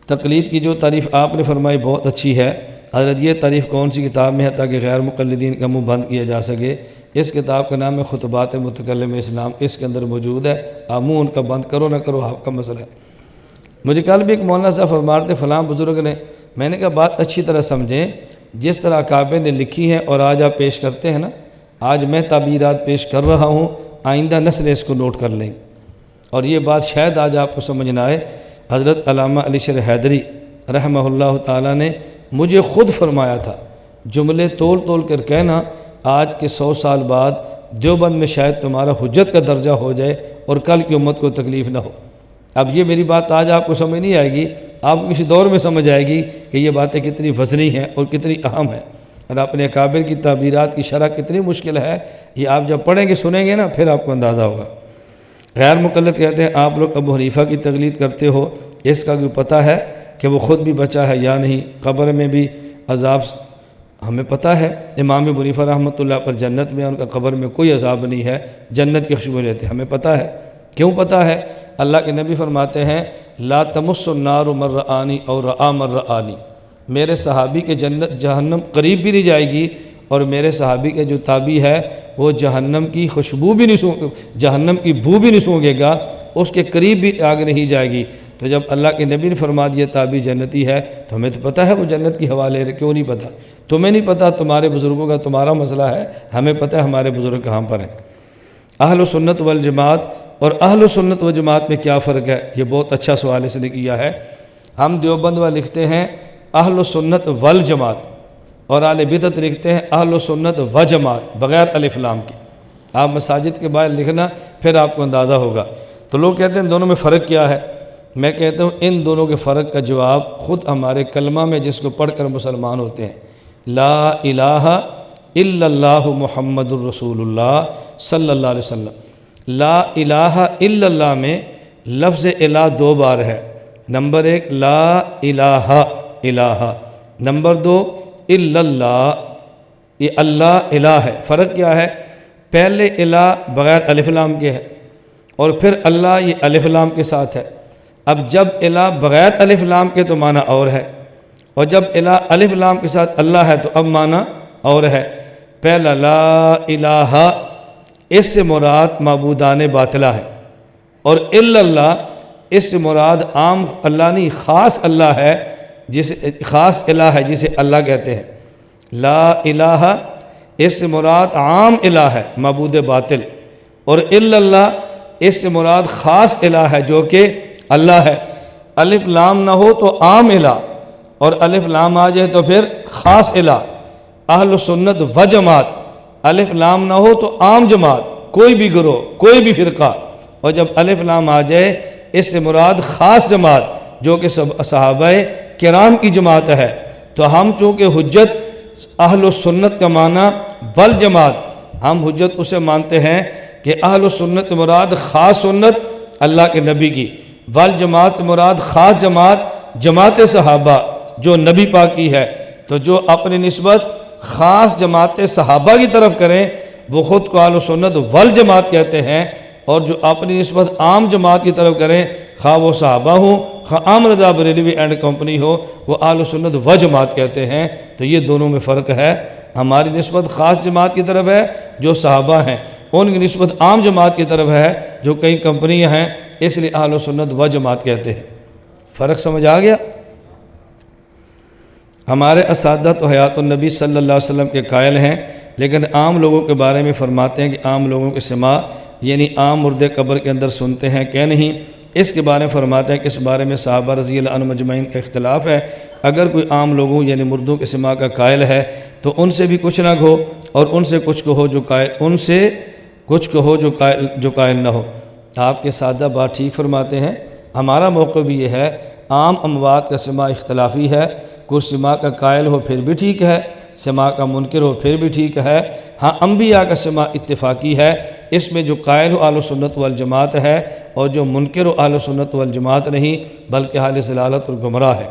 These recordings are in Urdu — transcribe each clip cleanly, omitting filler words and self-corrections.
تقلید کی جو تعریف آپ نے فرمائی بہت اچھی ہے۔ حضرت یہ تعریف کون سی کتاب میں ہے تاکہ غیر مقلدین کا منہ بند کیا جا سکے؟ اس کتاب کا نام ہے خطبات متکلم اسلام، اس کے اندر موجود ہے۔ آپ منہ ان کا بند کرو نہ کرو آپ کا مسئلہ ہے۔ مجھے کل بھی ایک مولانا صاحب فرما رہے تھے فلاں بزرگ نے، میں نے کہا بات اچھی طرح سمجھیں، جس طرح اکابر نے لکھی ہے اور آج آپ پیش کرتے ہیں نا، آج میں تعبیرات پیش کر رہا ہوں، آئندہ نسلیں اس کو نوٹ کر لیں، اور یہ بات شاید آج آپ کو سمجھ نہ آئے۔ حضرت علامہ علی شیر حیدری رحمہ اللہ تعالیٰ نے مجھے خود فرمایا تھا، جملے تول تول کر کہنا آج کے 100 سال بعد دیوبند میں شاید تمہارا حجت کا درجہ ہو جائے اور کل کی امت کو تکلیف نہ ہو۔ اب یہ میری بات آج آپ کو سمجھ نہیں آئے گی، آپ کو کسی دور میں سمجھ آئے گی کہ یہ باتیں کتنی وزنی ہیں اور کتنی اہم ہیں، اور اپنے اکابر کی تعبیرات کی شرح کتنی مشکل ہے، یہ آپ جب پڑھیں گے سنیں گے نا پھر آپ کو اندازہ ہوگا۔ غیر مقلد کہتے ہیں آپ لوگ ابو حنیفہ کی تقلید کرتے ہو، اس کا کوئی پتہ ہے کہ وہ خود بھی بچا ہے یا نہیں؟ قبر میں بھی عذاب ہمیں پتہ ہے، امام ابو حنیفہ رحمۃ اللہ پر جنت میں ان کا قبر میں کوئی عذاب نہیں ہے، جنت کی خوشبو لیتے ہیں، ہمیں پتہ ہے۔ کیوں پتہ ہے؟ اللہ کے نبی فرماتے ہیں لا تمس النار من رآنی اور رآ من رآنی، میرے صحابی کے جنت جہنم قریب بھی نہیں جائے گی، اور میرے صحابی کے جو تابعی ہے وہ جہنم کی خوشبو بھی نہیں جہنم کی بو بھی نہیں سونگے گا، اس کے قریب بھی آگ نہیں جائے گی۔ تو جب اللہ کے نبی نے فرما دیا تابعی جنتی ہے تو ہمیں تو پتہ ہے وہ جنت کی ہوا لے رہے، کیوں نہیں پتہ؟ تمہیں نہیں پتہ، تمہارے بزرگوں کا تمہارا مسئلہ ہے، ہمیں پتہ ہے ہمارے بزرگ کہاں پر ہیں۔ اہل سنت والجماعت اور اہل سنت والجماعت میں کیا فرق ہے؟ یہ بہت اچھا سوال اس نے کیا ہے۔ ہم دیوبند والے لکھتے ہیں اہل سنت والجماعت، اور اہل بدعت لکھتے ہیں اہل سنت و جماعت بغیر الف لام کے۔ آپ مساجد کے باہر لکھنا پھر آپ کو اندازہ ہوگا۔ تو لوگ کہتے ہیں دونوں میں فرق کیا ہے؟ میں کہتا ہوں ان دونوں کے فرق کا جواب خود ہمارے کلمہ میں جس کو پڑھ کر مسلمان ہوتے ہیں، لا الہ الا اللہ محمد الرسول اللہ صلی اللہ علیہ وسلم۔ لا الہ الا اللہ میں لفظ الہ 2 بار ہے، نمبر 1 لا الہ الہ، نمبر 2 الا اللہ، یہ اللہ الہ ہے۔ فرق کیا ہے؟ پہلے الہ بغیر الف لام کے ہے، اور پھر اللہ یہ الف لام کے ساتھ ہے۔ اب جب الہ بغیر الف لام کے تو معنی اور ہے، اور جب الہ الف لام کے ساتھ اللہ ہے تو اب معنی اور ہے۔ پہلا لا الہ، اس سے مراد معبودان باطلہ ہے، اور الا اللہ اس سے مراد عام اللہ نہیں، خاص اللہ ہے، جسے خاص الہ ہے جسے اللہ کہتے ہیں۔ لا الہ اس سے مراد عام الہ ہے معبود باطل، اور الا اللہ اس سے مراد خاص الہ ہے جو کہ اللہ ہے۔ الف لام نہ ہو تو عام الہ، اور الف لام آ جائے تو پھر خاص الہ۔ اہل سنت و جماعت، الف لام نہ ہو تو عام جماعت، کوئی بھی گروہ کوئی بھی فرقہ، اور جب الف لام آ جائے اس سے مراد خاص جماعت جو کہ صحابہ کرام کی جماعت ہے۔ تو ہم چونکہ حجت اہل سنت کا معنی والجماعت، ہم حجت اسے مانتے ہیں کہ اہل سنت مراد خاص سنت اللہ کے نبی کی، والجماعت مراد خاص جماعت جماعت صحابہ جو نبی پاک کی ہے۔ تو جو اپنی نسبت خاص جماعت صحابہ کی طرف کریں وہ خود کو اہل سنت والجماعت کہتے ہیں، اور جو اپنی نسبت عام جماعت کی طرف کریں خواہ وہ صحابہ ہوں خواہ احمد رضا بریلوی اینڈ کمپنی ہو، وہ اہل سنت و جماعت کہتے ہیں۔ تو یہ دونوں میں فرق ہے، ہماری نسبت خاص جماعت کی طرف ہے جو صحابہ ہیں، ان کی نسبت عام جماعت کی طرف ہے جو کئی کمپنیاں ہیں، اس لیے اہل سنت و جماعت کہتے ہیں۔ فرق سمجھ آ گیا؟ ہمارے اساتذہ تو حیات النبی صلی اللہ علیہ وسلم کے قائل ہیں، لیکن عام لوگوں کے بارے میں فرماتے ہیں کہ عام لوگوں کے سماع یعنی عام مردے قبر کے اندر سنتے ہیں کہ نہیں، اس کے بارے میں فرماتے ہیں کہ اس بارے میں صحابہ رضی اللہ عنہم اجمعین کا اختلاف ہے۔ اگر کوئی عام لوگوں یعنی مردوں کے سماع کا قائل ہے تو ان سے بھی کچھ نہ کہو، اور ان سے کچھ کہو جو قائل، ان سے کچھ کہو جو قائل نہ ہو۔ آپ کے سادہ بات ٹھیک فرماتے ہیں، ہمارا موقع بھی یہ ہے، عام اموات کا سماع اختلافی ہے، کوئی سماع کا قائل ہو پھر بھی ٹھیک ہے، سماع کا منکر ہو پھر بھی ٹھیک ہے۔ ہاں انبیاء کا سماع اتفاقی ہے، اس میں جو قائل ہو اہل سنت والجماعت ہے، اور جو منکر ہو اہل سنت والجماعت نہیں بلکہ اہل ضلالت اور گمراہ ہے۔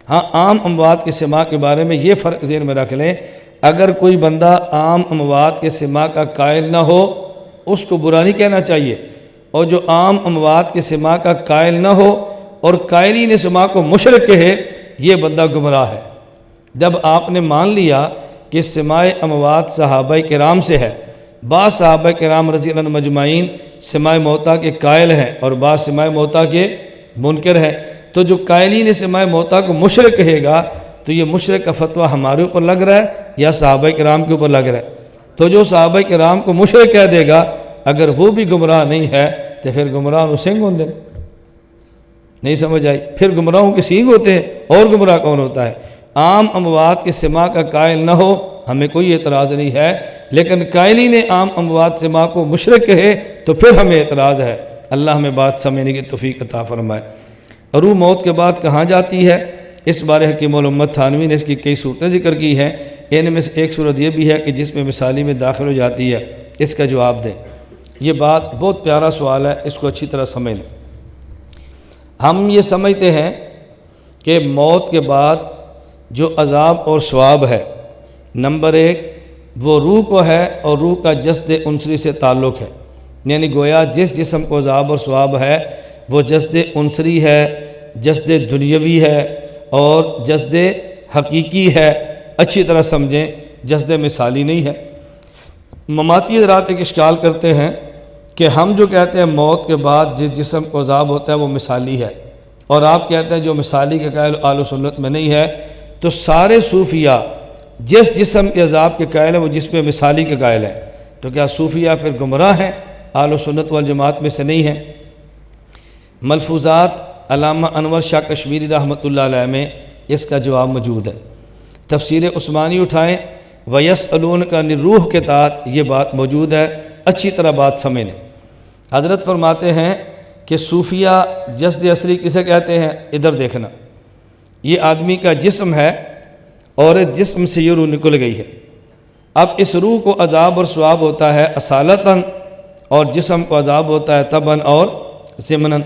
ہاں عام اموات کے سماع کے بارے میں یہ فرق ذہن میں رکھ لیں، اگر کوئی بندہ عام اموات کے سماع کا قائل نہ ہو اس کو برا نہیں کہنا چاہیے، اور جو عام اموات کے سماع کا قائل نہ ہو اور قائلین سما کو مشرک کہے یہ بندہ گمراہ ہے۔ جب آپ نے مان لیا کہ سماع اموات صحابہ کرام سے ہے، بعض صحابہ کرام رضی اللہ عنہم مجمعین سماع موتیٰ کے قائل ہیں اور بعض سماع موتیٰ کے منکر ہیں، تو جو قائلین سماع موتیٰ کو مشرک کہے گا تو یہ مشرک کا فتویٰ ہمارے اوپر لگ رہا ہے یا صحابہ کرام کے اوپر لگ رہا ہے؟ تو جو صحابہ کرام کو مشرک کہہ دے گا اگر وہ بھی گمراہ نہیں ہے تو پھر گمراہ سنگ ہوں دیں۔ نہیں سمجھ آئی؟ پھر گمراہوں کے سینگ ہوتے ہیں، اور گمراہ کون ہوتا ہے؟ عام اموات کے سماع کا قائل نہ ہو ہمیں کوئی اعتراض نہیں ہے، لیکن قائلین عام اموات سماع کو مشرک کہے تو پھر ہمیں اعتراض ہے۔ اللہ ہمیں بات سمجھنے کی توفیق عطا فرمائے۔ روح موت کے بعد کہاں جاتی ہے؟ اس بارے حکیم الامت تھانوی نے اس کی کئی صورتیں ذکر کی ہیں، ان میں سے ایک صورت یہ بھی ہے کہ جس میں مثالی میں داخل ہو جاتی ہے۔ اس کا جواب دیں۔ یہ بات بہت پیارا سوال ہے، اس کو اچھی طرح سمجھ لیں۔ ہم یہ سمجھتے ہیں کہ موت کے بعد جو عذاب اور ثواب ہے، نمبر ایک وہ روح کو ہے اور روح کا جسد عنصری سے تعلق ہے، یعنی گویا جس جسم کو عذاب اور ثواب ہے وہ جسد عنصری ہے، جسد دنیاوی ہے اور جسد حقیقی ہے۔ اچھی طرح سمجھیں، جسد مثالی نہیں ہے۔ مماتی حضرات ایک اشکال کرتے ہیں کہ ہم جو کہتے ہیں موت کے بعد جس جسم کو عذاب ہوتا ہے وہ مثالی ہے، اور آپ کہتے ہیں جو مثالی کے قائل اہل سنت میں نہیں ہے، تو سارے صوفیہ جس جسم کے عذاب کے قائل ہیں وہ جسم مثالی کے قائل ہیں، تو کیا صوفیہ پھر گمراہ ہیں، اہل سنت والجماعت میں سے نہیں ہیں؟ ملفوظات علامہ انور شاہ کشمیری رحمۃ اللہ علیہ میں اس کا جواب موجود ہے۔ تفسیر عثمانی اٹھائیں، وَيَسْأَلُونَكَ عَنِ الرُّوحِ کے تحت یہ بات موجود ہے، اچھی طرح بات سمجھ لیں۔ حضرت فرماتے ہیں کہ صوفیہ جسد اصلی کسے کہتے ہیں؟ ادھر دیکھنا، یہ آدمی کا جسم ہے اور اس جسم سے یہ روح نکل گئی ہے۔ اب اس روح کو عذاب اور ثواب ہوتا ہے اصالتاً، اور جسم کو عذاب ہوتا ہے طبعاً اور ضمناً۔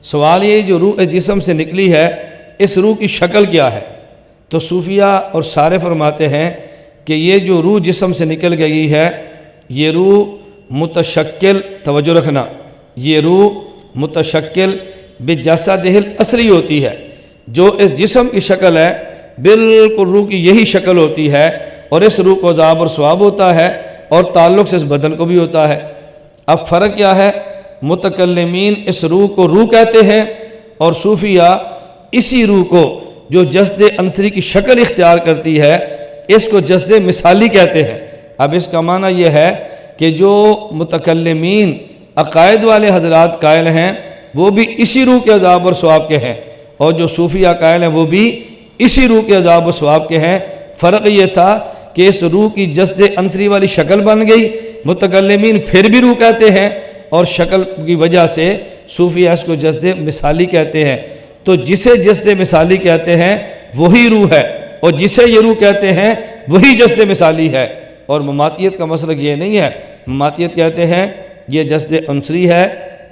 سوال یہ جو روح اس جسم سے نکلی ہے اس روح کی شکل کیا ہے؟ تو صوفیہ اور سارے فرماتے ہیں کہ یہ جو روح جسم سے نکل گئی ہے یہ روح متشکل، توجہ رکھنا، یہ روح متشکل بجسدہ الاصلی ہوتی ہے، جو اس جسم کی شکل ہے بالکل روح کی یہی شکل ہوتی ہے، اور اس روح کو عذاب اور ثواب ہوتا ہے اور تعلق سے اس بدن کو بھی ہوتا ہے۔ اب فرق کیا ہے؟ متکلمین اس روح کو روح کہتے ہیں اور صوفیہ اسی روح کو جو جسد عنصری کی شکل اختیار کرتی ہے اس کو جسد مثالی کہتے ہیں۔ اب اس کا معنی یہ ہے کہ جو متکلمین عقائد والے حضرات قائل ہیں وہ بھی اسی روح کے عذاب اور ثواب کے ہیں، اور جو صوفیہ قائل ہیں وہ بھی اسی روح کے عذاب و ثواب کے ہیں۔ فرق یہ تھا کہ اس روح کی جسد عنصری والی شکل بن گئی، متکلمین پھر بھی روح کہتے ہیں، اور شکل کی وجہ سے صوفیہ اس کو جسد مثالی کہتے ہیں۔ تو جسے جسد مثالی کہتے ہیں وہی روح ہے، اور جسے یہ روح کہتے ہیں وہی جسد مثالی ہے۔ اور مماتیت کا مسلک یہ نہیں ہے، مماتیت کہتے ہیں یہ جسد عنصری ہے،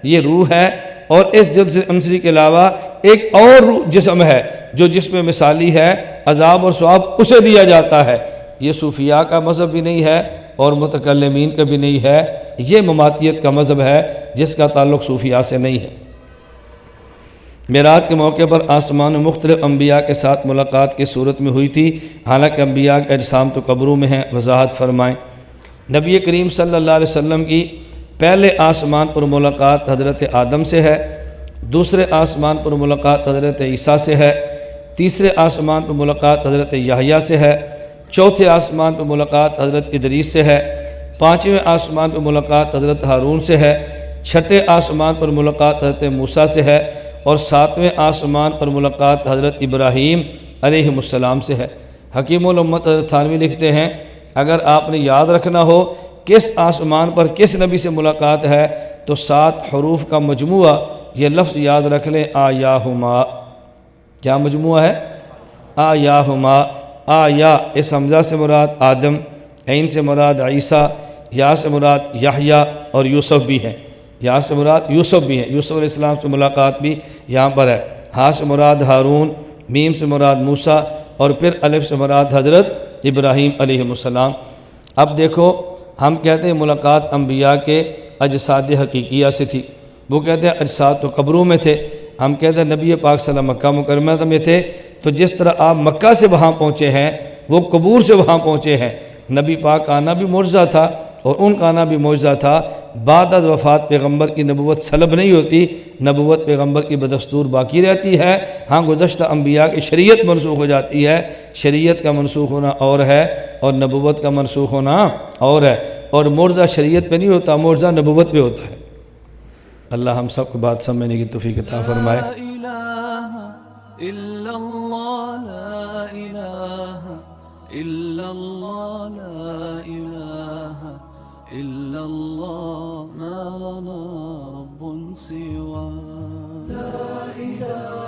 یہ روح ہے، اور اس جسد عنصری کے علاوہ ایک اور جسم ہے جو جسم مثالی ہے، عذاب اور ثواب اسے دیا جاتا ہے۔ یہ صوفیاء کا مذہب بھی نہیں ہے اور متکلمین کا بھی نہیں ہے، یہ مماتیت کا مذہب ہے جس کا تعلق صوفیاء سے نہیں ہے۔ معراج کے موقع پر آسمان میں مختلف انبیاء کے ساتھ ملاقات کی صورت میں ہوئی تھی، حالانکہ انبیاء کے اجسام تو قبروں میں ہیں، وضاحت فرمائیں۔ نبی کریم صلی اللہ علیہ وسلم کی پہلے آسمان پر ملاقات حضرت آدم سے ہے، دوسرے آسمان پر ملاقات حضرت عیسیٰ سے ہے، تیسرے آسمان پر ملاقات حضرت یحییٰ سے ہے، چوتھے آسمان پر ملاقات حضرت ادریس سے ہے، پانچویں آسمان پر ملاقات حضرت ہارون سے ہے، چھٹے آسمان پر ملاقات حضرت موسیٰ سے ہے، اور ساتویں آسمان پر ملاقات حضرت ابراہیم علیہ السلام سے ہے۔ حکیم الامت حضرت تھانوی لکھتے ہیں اگر آپ نے یاد رکھنا ہو کس آسمان پر کس نبی سے ملاقات ہے تو 7 حروف کا مجموعہ، یہ لفظ یاد رکھ لیں، آیاہما۔ کیا مجموعہ ہے؟ آیاہما۔ آیا اس حمزہ سے مراد آدم، عین سے مراد عیسیٰ، یا سے مراد یحییٰ اور یوسف بھی ہیں، یا سے مراد یوسف بھی ہیں، یوسف علیہ السلام سے ملاقات بھی یہاں پر ہے، ہاں سے مراد ہارون، میم سے مراد موسیٰ، اور پھر الف سے مراد حضرت ابراہیم علیہ السلام۔ اب دیکھو ہم کہتے ہیں ملاقات انبیاء کے اجساد حقیقیہ سے تھی، وہ کہتے ہیں اجساد تو قبروں میں تھے، ہم کہتے ہیں نبی پاک صلی اللہ علیہ وسلم مکہ مکرمہ میں تھے، تو جس طرح آپ مکہ سے وہاں پہنچے ہیں وہ قبور سے وہاں پہنچے ہیں۔ نبی پاک کا آنا بھی معجزہ تھا اور ان کا آنا بھی معجزہ تھا۔ بعد از وفات پیغمبر کی نبوت سلب نہیں ہوتی، نبوت پیغمبر کی بدستور باقی رہتی ہے۔ ہاں گزشتہ انبیاء کی شریعت منسوخ ہو جاتی ہے، شریعت کا منسوخ ہونا اور ہے اور نبوت کا منسوخ ہونا اور ہے، اور معجزہ شریعت پہ نہیں ہوتا، معجزہ نبوت پہ ہوتا ہے۔ اللہ ہم سب کو بات سمجھنے کی توفیق عطا فرمائے۔ لا الہ الا اللہ، لا الہ الا اللہ، لا الہ الا اللہ، ما لنا رب سوا۔ لا الہ